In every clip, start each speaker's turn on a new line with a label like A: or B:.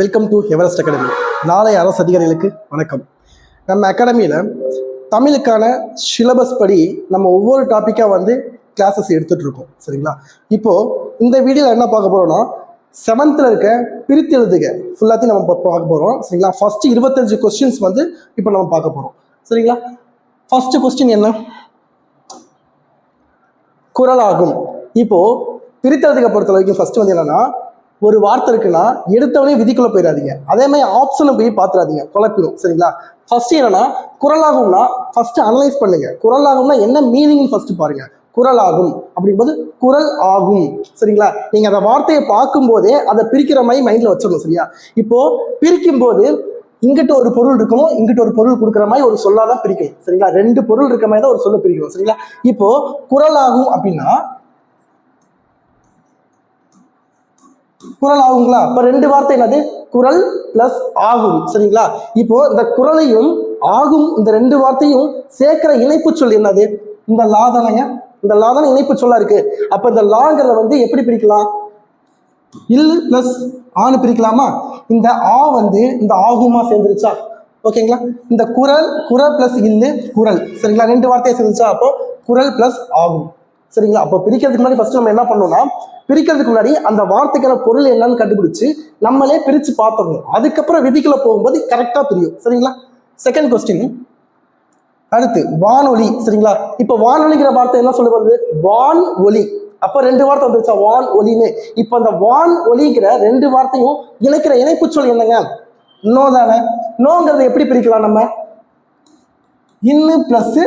A: Welcome to Everest academy. நாளை அரசு அதிகாரிகளுக்கு வணக்கம். நம்ம அகாடமியில் தமிழுக்கான சிலபஸ் படி நம்ம ஒவ்வொரு டாப்பிக்காக வந்து கிளாஸஸ் எடுத்துகிட்டு இருக்கோம். சரிங்களா? இப்போது இந்த வீடியோவில் என்ன பார்க்க போகிறோம்னா, 7th இருக்க பிரித்து எழுதுக ஃபுல்லாத்தையும் நம்ம பார்க்க போகிறோம். சரிங்களா? ஃபஸ்ட்டு 25 கொஸ்டின்ஸ் வந்து இப்போ நம்ம பார்க்க போகிறோம். சரிங்களா? ஃபஸ்ட்டு கொஸ்டின் என்ன? குறளாகும். இப்போது பிரித்தெழுதுக பொறுத்த வரைக்கும் ஃபஸ்ட்டு வந்து என்னென்னா, ஒரு வார்த்தை இருக்குன்னா எடுத்தவனே விதிக்குள்ள போயிடாதீங்க. அதே மாதிரி ஆப்ஷனை போய் பார்த்துடாதீங்க, குழப்பிடும். சரிங்களா? ஃபர்ஸ்ட் என்னன்னா, குறளாகும்னா ஃபர்ஸ்ட் அனலைஸ் பண்ணுங்க. குறளாகும்னா என்ன மீனிங் ஃபர்ஸ்ட் பாருங்க. குறளாகும் அப்படிங்கும்போது குறள் ஆகும். சரிங்களா? நீங்க அந்த வார்த்தையை பார்க்கும் போதே அதை பிரிக்கிற மாதிரி மைண்ட்ல வச்சிடணும். சரியா? இப்போ பிரிக்கும் போது இங்கிட்ட ஒரு பொருள் இருக்கணும், இங்கிட்ட ஒரு பொருள் கொடுக்குற மாதிரி ஒரு சொல்லாதான் பிரிக்கணும். சரிங்களா? 2 பொருள் இருக்க மாதிரி தான் ஒரு சொல்ல பிரிக்கணும். சரிங்களா? இப்போ குறளாகும் அப்படின்னா குறள் ஆகுங்களா? அப்ப 2 வார்த்தை என்னது? குறள் பிளஸ் ஆகும். சரிங்களா? இப்போ இந்த குறளையும் ஆகும் இந்த 2 வார்த்தையும் சேர்க்கிற இணைப்பு சொல் என்னது? இந்த லாதனைய. இந்த லாதனை இணைப்பு சொல்லா இருக்கு. அப்ப இந்த லாங்கிறத வந்து எப்படி பிரிக்கலாம்? இல் பிளஸ் ஆன்னு பிரிக்கலாமா? இந்த ஆ வந்து இந்த ஆகுமா சேர்ந்துருச்சா? ஓகேங்களா? இந்த குறள் பிளஸ் இல்லு குறள். சரிங்களா? 2 வார்த்தையை சேர்ந்துச்சா? அப்போ குறள் பிளஸ் ஆகும். சரிங்களா? அப்போ பிரிக்கிறதுக்கு முன்னாடி ஃபர்ஸ்ட் நம்ம என்ன பண்ணோம்னா, பிரிக்கிறதுக்கு முன்னாடி அந்த வார்த்தைக்கான பொருள் என்னன்னு கண்டுபிடிச்சு நம்மளே பிரிச்சு பார்த்துடணும். அதுக்கப்புறம் விதிக்குள்ள போகும்போது கரெக்டா பிரியும். சரிங்களா? செகண்ட் கொஸ்டின் அடுத்து வானொலி. சரிங்களா? இப்போ வானொலிங்கிற வார்த்தை என்ன சொல்லுவது? வான் ஒலி. அப்ப 2 வார்த்தை வந்துருச்சா? வான் ஒலின்னு. இப்போ அந்த வான் ஒலிங்கிற 2 வார்த்தையும் இணைக்கிற இணைப்பு சொல் என்னங்க? நோ தானே? நோங்கிறத எப்படி பிரிக்கலாம் நம்ம? இன்னு பிளஸ்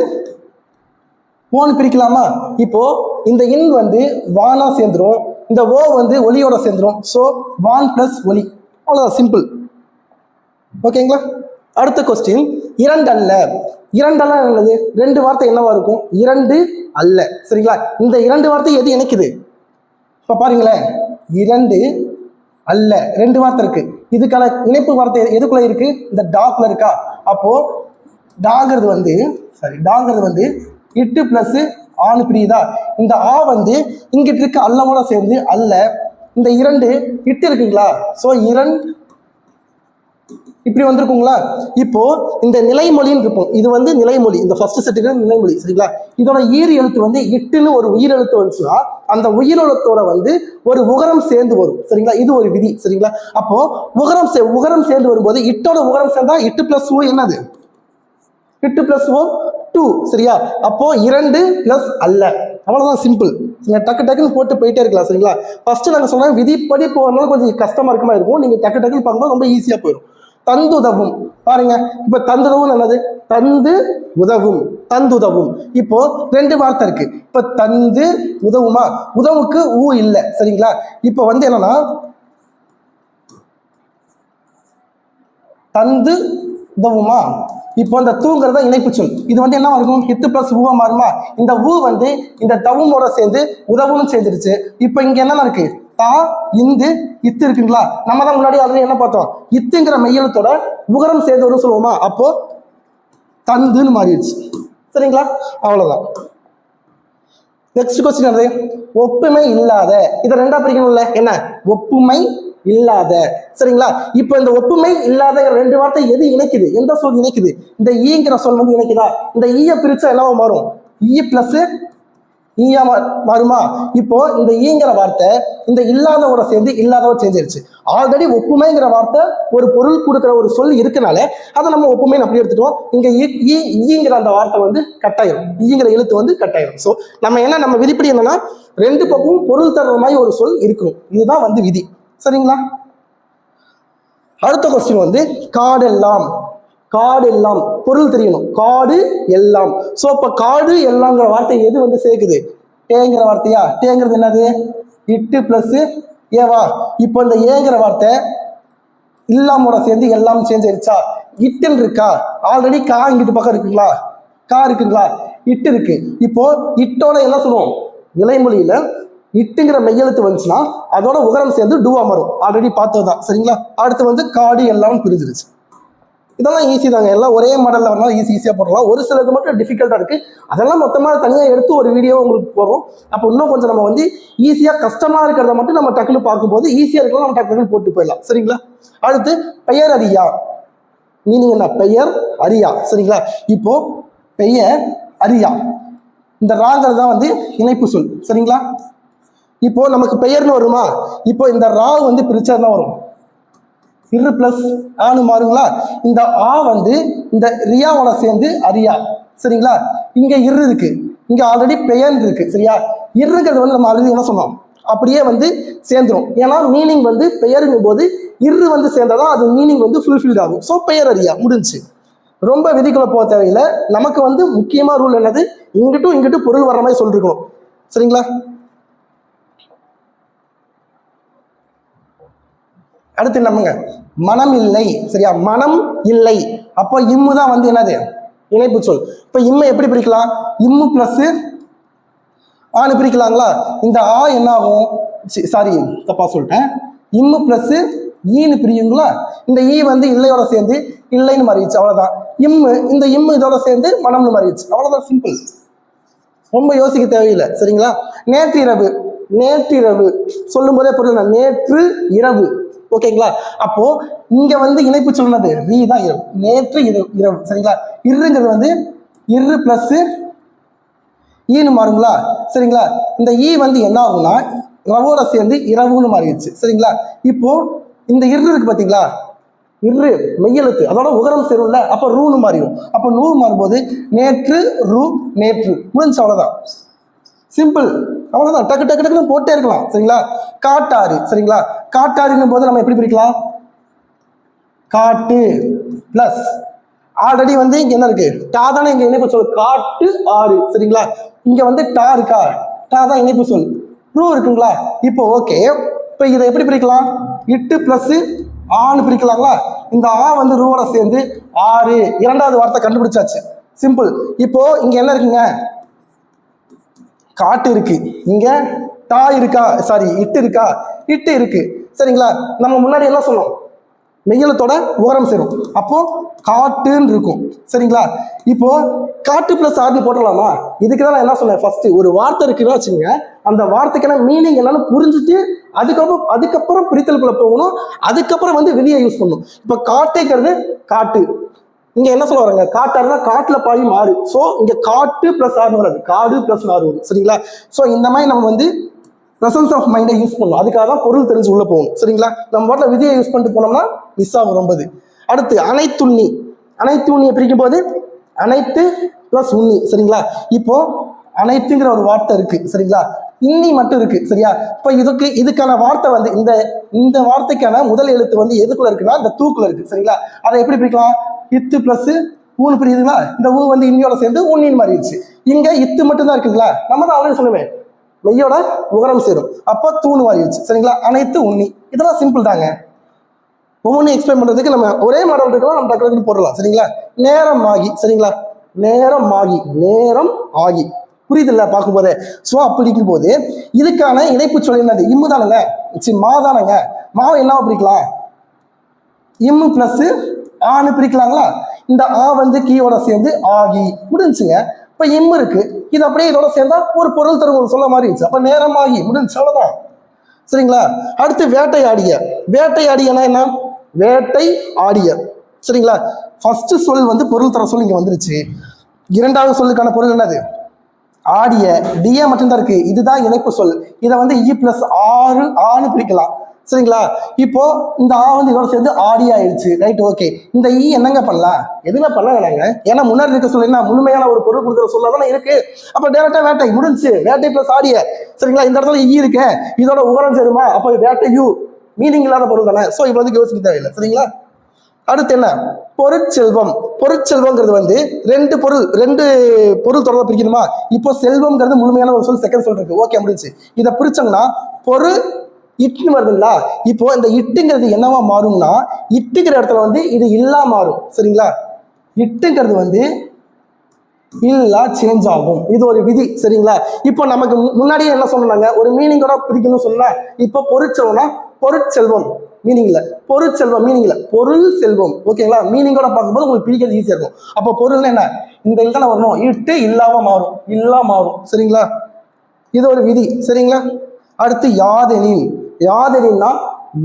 A: ஓன்னு பிரிக்கலாமா? இப்போ இந்த இன் வந்து வானா சேர்ந்துரும், இந்த ஓ வந்து ஒலியோட சேர்ந்துரும். ஸோ வான் பிளஸ் ஒலி. அவ்வளோதான், சிம்பிள். ஓகேங்களா? அடுத்த கொஸ்டின் இரண்டல்ல. இரண்டல்ல என்னது? 2 வார்த்தை என்னவா இருக்கும்? 2 அல்ல. சரிங்களா? இந்த 2 வார்த்தை எது இணைக்குது? இப்போ பாருங்களேன், 2 அல்ல 2 வார்த்தை இருக்கு. இதுக்கான இணைப்பு வார்த்தை எதுக்குள்ள இருக்கு? இந்த டாக்ல இருக்கா? அப்போ டாங்கிறது வந்து இட்டு பிளஸ் ஆணு பிரியுதா? இந்த ஆ வந்து இங்கிட்டு இருக்க அல்லவோட சேர்ந்து அல்ல. இந்த 2 இட்டு இருக்குங்களா? ஸோ 2 இப்படி வந்திருக்குங்களா? இப்போ இந்த நிலைமொழின்னு இருக்கும். இது வந்து நிலைமொழி. இந்த ஃபர்ஸ்ட் செட்டுக்கு நிலைமொழி. சரிங்களா? இதோட ஈர் எழுத்து வந்து இட்டுன்னு ஒரு உயிர் எழுத்து வந்துச்சுன்னா அந்த உயிரெழுத்தோட வந்து ஒரு உகரம் சேர்ந்து வரும். சரிங்களா? இது ஒரு விதி. சரிங்களா? அப்போ உகரம் சேர்ந்து வரும்போது இட்டோட உகரம் சேர்ந்தா இட்டு பிளஸ் ஓ என்னது? இட்டு பிளஸ் ஓ 2. சரியா? அப்போ 2 பிளஸ் அல்ல. அவ்வளவுதான், சிம்பிள். டக்குன்னு போட்டு போயிட்டே இருக்கலாம். சரிங்களா? ஃபர்ஸ்ட் நாங்கள் சொன்ன விதிப்படி போகிறதுனால கொஞ்சம் கஷ்டமா இருக்குமா இருக்கும். நீங்க டக்குன்னு பார்க்கும்போது ரொம்ப ஈஸியா போயிடும். தந்து உதவும் பாருங்க. இப்ப தந்துதவும் என்னது? தந்து உதவும், தந்துதவும். இப்போ 2 வார்த்தை இருக்கு. இப்ப தந்து உதவுமா? உதவுக்கு ஊ இல்லை. சரிங்களா? இப்போ வந்து என்னன்னா, தந்து உதவுமா? இப்போ இந்த தூங்கிறத இணைப்பு சொல். இது வந்து என்ன இருக்கும்? இத்து பிளஸ் ஊவா மாறுமா? இந்த ஊ வந்து இந்த தவுமோட சேர்ந்து உதவுன்னு சேர்ந்துருச்சு. இப்போ இங்க என்னென்ன இருக்கு? தா இந்து இத்து இருக்குங்களா? நம்ம தான் முன்னாடி ஆல்ரெடி என்ன பார்த்தோம்? இத்துங்கிற மெய்யெழுத்தோட உகரம் சேர்ந்து வரும் சொல்லுவோமா? அப்போ தந்துன்னு மாறிடுச்சு. சரிங்களா? அவ்வளவுதான். நெக்ஸ்ட் கொஸ்டின் என்னது? ஒப்புமை இல்லாத. இதை 2ஆ பிரிக்கணும்ல. என்ன? ஒப்புமை இல்லாத. சரிங்களா? இப்போ இந்த ஒப்புமை இல்லாத 2 வார்த்தை எது இணைக்குது? எந்த சொல் இணைக்குது? இந்த ஈங்கிற சொல் வந்து இணைக்குதா? இந்த ஈய பிரிச்சா என்னவா மாறும்? ஈ பிளஸ் ஈயா மாறுமா? இப்போ இந்த ஈங்கிற வார்த்தை இந்த இல்லாதவோட சேர்ந்து இல்லாதவோட சேர்ந்துருச்சு. ஆல்ரெடி ஒப்புமைங்கிற வார்த்தை ஒரு பொருள் கொடுக்குற ஒரு சொல் இருக்கனால அதை நம்ம ஒப்புமை அப்படி எடுத்துட்டோம். இங்க ஈங்கிற அந்த வார்த்தை வந்து கட்டாயிரும். ஈங்கிற எழுத்து வந்து கட்டாயிரும். ஸோ நம்ம விதிப்படி என்னன்னா, 2 பக்கமும் பொருள் தர்ற மாதிரி ஒரு சொல் இருக்கும். இதுதான் வந்து விதி. சரிங்களா? அடுத்த கொஸ்டின் வந்து காடெல்லாம். காடு எல்லாம் பொருள் தெரியணும். காடு எல்லாம். சோ இப்ப காடு எல்லாம்ங்கிற வார்த்தை எது வந்து சேர்க்குது? டேங்கிற வார்த்தையா? டேங்கிறது என்னது? இட்டு பிளஸ் ஏவா? இப்போ இந்த ஏங்கிற வார்த்தை இல்லாமோட சேர்ந்து எல்லாம் சேர்ந்துருச்சா? இட்டுன்னு இருக்கா? ஆல்ரெடி கா இங்கிட்டு பக்கம் இருக்குங்களா? கா இருக்குங்களா? இட்டு இருக்கு. இப்போ இட்டோட என்ன சொல்லுவோம்? நிலைமொழியில இட்டுங்கிற மெய்யெழுத்து வந்துச்சுன்னா அதோட உகரம் சேர்ந்து டூவா மாறும். ஆல்ரெடி பார்த்ததுதான். சரிங்களா? அடுத்து வந்து காடு எல்லாம் பிரிஞ்சிருச்சு. இதெல்லாம் ஈஸி தாங்க, எல்லாம் ஒரே மாடலில் வரனால ஈஸியாக போடலாம். ஒரு சிலது மட்டும் டிஃபிகல்ட்டாக இருக்குது, அதெல்லாம் மொத்தமாக தனியாக எடுத்து ஒரு வீடியோ உங்களுக்கு போடுறோம். அப்போ இன்னும் கொஞ்சம் நம்ம வந்து ஈஸியாக கஷ்டமாக இருக்கிறத மட்டும் நம்ம டக்குன்னு பார்க்கும்போது ஈஸியாக இருக்கலாம், நம்ம டக்குன்னு போட்டு போயிடலாம். சரிங்களா? அடுத்து பெயர் அறியா, மீனிங் என்ன? பெயர் அறியா. சரிங்களா? இப்போ பெயர் அறியா, இந்த ராங்கிறது தான் வந்து இணைப்பு சொல். சரிங்களா? இப்போ நமக்கு பெயர்னு வருமா, இப்போ இந்த ரா வந்து பிரிச்சா தான் வரும், இரு பிளஸ் ஆனு மாறுங்களா. இந்த ஆ வந்து இந்த ரியாவோட சேர்ந்து அரியா. சரிங்களா? இங்க இரு இருக்கு, இங்க ஆல்ரெடி பெயர் இருக்கு. சரியா? இருங்கிறது வந்து நம்ம ஆல்ரெடி என்ன சொன்னோம், அப்படியே வந்து சேர்ந்துரும். ஏன்னா மீனிங் வந்து பெயருங்கும் போது இரு வந்து சேர்ந்தாதான் அது மீனிங் வந்து ஃபுல்ஃபில்ட் ஆகும். ஸோ பெயர் அறியா முடிஞ்சு. ரொம்ப விதிக்குள்ள போக தேவையில்லை. நமக்கு வந்து முக்கியமா ரூல் என்னது, இங்கிட்டும் இங்கிட்டும் பொருள் வர்ற மாதிரி சொல்லிருக்கணும். சரிங்களா? அடுத்து என்னங்க, மனம் இல்லை. சரியா? மனம் இல்லை, அப்போ இம்மு தான் வந்து என்னது, இணைப்பு சொல். இப்ப இம்மை எப்படி பிரிக்கலாம், இம்மு பிளஸ் ஆனு பிரிக்கலாங்களா. இந்த ஆ என்ன ஆகும், சாரி தப்பா சொல்லிட்டேன், இம்மு பிளஸ் ஈன்னு பிரியுங்களா. இந்த ஈ வந்து இல்லையோட சேர்ந்து இல்லைன்னு மாறிடுச்சு, அவ்வளவுதான். இம்மு, இந்த இம்மு இதோட சேர்ந்து மனம்னு மாறிடுச்சு, அவ்வளவுதான், சிம்பிள். ரொம்ப யோசிக்க தேவையில்லை. சரிங்களா? நேற்று இரவு, நேற்று இரவு சொல்லும் போதே பொருள் நேற்று இரவு. ஓகேங்களா? அப்போ இங்க வந்து இணைப்பு சொன்னது ரீ தான் இரவு, நேற்று இரவு இரவு. சரிங்களா? இருங்கிறது வந்து இரு பிளஸ் ஈன்னு மாறுங்களா. சரிங்களா? இந்த ஈ வந்து என்ன ஆகும்னா ரவோட சேர்ந்து இரவுன்னு மாறிடுச்சு. சரிங்களா? இப்போ இந்த இரு இருக்கு பாத்தீங்களா, இரு மெய்யெழுத்து, அதோட உகரம் சேரும்ல, அப்ப ரூன்னு மாறிடும். அப்ப நூ மாறும்போது நேற்று ரூ நேற்று முடிஞ்சு, அவ்வளவுதான், சிம்பிள், அவ்வளவுதான். டக்கு டக்கு டக்குன்னு போட்டே இருக்கலாம். சரிங்களா? காட்டாறு. சரிங்களா? காட்டாறுங்கும் போது நம்ம எப்படி பிரிக்கலாம், காட்டு பிளஸ் ஆல்ரெடி வந்து இங்க என்ன இருக்கு, டா தானே இங்க இணைப்பு சொல், காட்டு ஆறு. சரிங்களா? இங்க வந்து டா இருக்கா, டா தான் இணைப்பு சொல், ரூ இருக்குங்களா. இப்போ ஓகே, இப்போ இதை எப்படி பிரிக்கலாம், இட்டு பிளஸ் ஆன்னு பிரிக்கலாங்களா. இந்த ஆ வந்து ரூவோட சேர்ந்து ஆறு, இரண்டாவது வார்த்தை கண்டுபிடிச்சாச்சு, சிம்பிள். இப்போ இங்க என்ன இருக்குங்க, காட்டு இருக்கு, இங்க டா இருக்கா, சாரி இட்டு இருக்கா, இட்டு இருக்கு. சரிங்களா? நம்ம முன்னாடி என்ன சொன்னோம், மெய்யெழுத்தோட உகரம் சேரும், அப்போ காட்டுன்னு இருக்கும். சரிங்களா? இப்போ காட்டு பிளஸ் ஆர்னு போட்டலாமா. இதுக்குதான் நான் என்ன சொன்னேன், ஃபர்ஸ்ட் ஒரு வார்த்தை இருக்குன்னு வச்சுங்க, அந்த வார்த்தைக்கான மீனிங் என்னன்னு புரிஞ்சுட்டு அதுக்கப்புறம் பிரித்தலுக்குள்ள போகணும், அதுக்கப்புறம் வந்து விதியை யூஸ் பண்ணணும். இப்போ காட்டுங்கிறது காட்டு, இங்க என்ன சொல்ல வராங்க, காட்டாருன்னா காட்டுல பாயும் ஆறு. ஸோ இங்க காட்டு பிளஸ் ஆறு வராது, காடு பிளஸ் ஆறு வரும். சரிங்களா? ஸோ இந்த மாதிரி நம்ம வந்து ப்ரெசன்ஸ் ஆஃப் மைண்டை யூஸ் பண்ணணும், அதுக்காக தான் பொருள் தெரிஞ்சு உள்ள போகணும். சரிங்களா? நம்ம வாட்டில் விதியை யூஸ் பண்ணிட்டு போனோம்னா மிஸ் ஆகும் ரொம்பது. அடுத்து அனைத்துண்ணி, அனைத்துண்ணியை பிரிக்கும் போது அனைத்து பிளஸ் உண்ணி. சரிங்களா? இப்போ அனைத்துங்கிற ஒரு வார்த்தை இருக்கு. சரிங்களா? இன்னி மட்டும் இருக்கு. சரியா? இப்போ இதுக்கான வார்த்தை வந்து இந்த வார்த்தைக்கான முதல் எழுத்து வந்து எதுக்குள்ள இருக்குன்னா இந்த தூக்குள்ள இருக்கு. சரிங்களா? அதை எப்படி பிரிக்கலாம், இத்து பிளஸ் ஊன்னு பிரியுதுங்களா. இந்த ஊ வந்து இன்னியோட சேர்ந்து உண்ணின்னு மாறிடுச்சு. இங்க இத்து மட்டும் தான் இருக்குங்களா, நம்ம தான் ஆல்ரெடி சொல்லுவேன் மெய்யோட உகரம் சேரும், அப்போ தூணு மாறிடுச்சு. சரிங்களா? அனைத்து உண்ணி. இதெல்லாம் சிம்பிள் தாங்க, ஒவ்வொன்றும் எக்ஸ்பிளைன் பண்றதுக்கு நம்ம ஒரே மாடல் இருக்கலாம், நம்ம டக்கு போடலாம். சரிங்களா? நேரம் ஆகி. சரிங்களா? நேரம் ஆகி, நேரம் ஆகி, புரியுது இல்ல பார்க்கும் போதே. ஸோ அப்படிங்கும் போது இதுக்கான இணைப்பு சொல் என்னது, இம்மு தானுங்க, மாதானங்க. மாவை என்ன பிரிக்கலாம், இம்மு பிளஸ் ஆன்னு பிரிக்கலாங்களா. இந்த ஆ வந்து கீயோட சேர்ந்து ஆகி முடிஞ்சுங்க. இப்ப இம்மு இருக்கு, இது அப்படியே இதோட சேர்ந்தா ஒரு பொருள் தரும் சொல்ல மாதிரி இருந்துச்சு, அப்ப நேரம் ஆகி முடிஞ்சு, அவ்வளவுதான். சரிங்களா? அடுத்து வேட்டை ஆடிய. வேட்டை ஆடியனா என்ன, வேட்டை ஆடிய. சரிங்களா? ஃபர்ஸ்ட் சொல் வந்து பொருள் தர சொல் இங்க வந்துருச்சு. இரண்டாவது சொல்லுக்கான பொருள் என்னது, ஆடிய. டிஏ மட்டும்தான் இருக்கு, இதுதான் இணைப்பு சொல். இதை வந்து இ பிளஸ் ஆறு ஆன்னு பிரிக்கலாம். சரிங்களா? இப்போ இந்த ஆ வந்து இதோட சேர்ந்து ஆடி ஆயிடுச்சு. Right, okay. இந்த ஈ என்னங்க பண்ணலாம், எதுவுமே பண்ண வேணாங்க, ஏன்னா முன்னாடி இருக்க சொல்ல முழுமையான ஒரு பொருள் கொடுக்குற சொல்ல தானே இருக்கு. அப்ப டேரக்டா வேட்டை முடிஞ்சு, வேட்டை பிளஸ் ஆடிய. சரிங்களா? இந்த இடத்துல ஈ இருக்கு, இதோட உகரம் சேருமா, அப்ப வேட்டை யூ மீனிங் இல்லாத பொருள் தானே. ஸோ இவ்வளவு யோசிக்க தேவையில்லை. சரிங்களா? அடுத்து என்ன, பொருட்செல்வம். பொருட்செல்வங்கிறது வந்து ரெண்டு பொருள் தொடர்பு பிரிக்கணுமா. இப்போ செல்வம்ங்கிறது முழுமையான ஒரு சொல், செகண்ட் சொல் இருக்கு. ஓகே முடிஞ்சு. இதை பிரிச்சோம்னா பொருள் இட்டுன்னு வருதுங்களா. இப்போ இந்த இட்டுங்கிறது என்னவா மாறும்னா, இட்டுங்கிற இடத்துல வந்து இது இல்லா மாறும். சரிங்களா? இட்டுங்கிறது வந்து இல்லா சேஞ்ச் ஆகும், இது ஒரு விதி. சரிங்களா? இப்போ நமக்கு முன்னாடியே என்ன சொன்னாங்க, ஒரு மீனிங்கோட பிரிக்கணும்னு சொன்னா, இப்போ பொருட்செல்வம்னா பொருட்செல்வம் மீனிங்ல, பொருட்செல்வம் மீனிங்ல, பொருள் செல்வம். ஓகேங்களா? மீனிங்கோட பார்க்கும்போது உங்களுக்கு பிரிக்கிறது ஈஸியா இருக்கும். அப்போ பொருள்னா என்ன? இந்த இல்ல வரணும், இட்டு இல்லாம மாறும், இல்லா மாறும். சரிங்களா? இது ஒரு விதி. சரிங்களா? அடுத்து யாதெனின். யாதெனின்னா